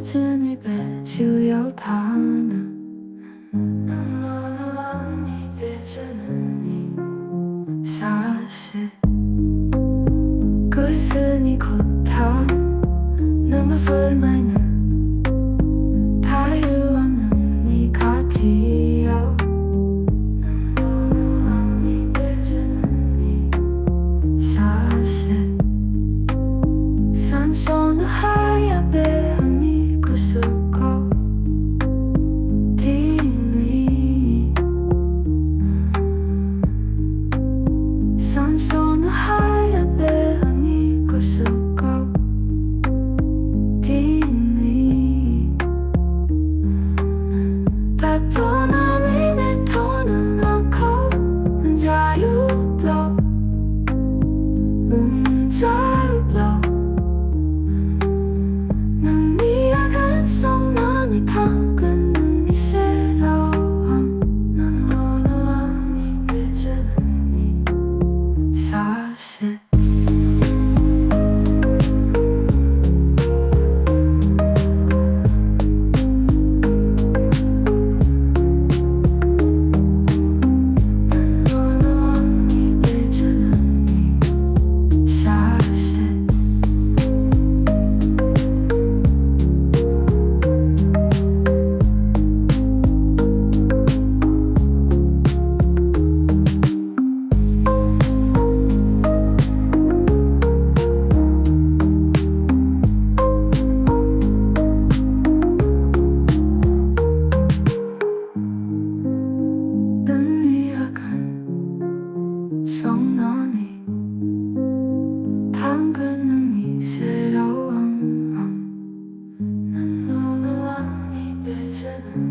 늦은 입에 지우려다는 사실 끝은 곧다 너무 불만은 다유없는 네가 뒤어 사실 산소는 하얗게 흔히 구수고 뒤니 산소는 하얗게 흔히 구수고 뒤니 다투는 의미 더는 않고 자유로 자유로 난 네 야간 속 너를 담그는 미세로워 난 너와 네 빚은 네 사실 난 너와 네 빚은 네 사실 네 야간 속 너니 담그는 미세로운 난 너와 네 빚은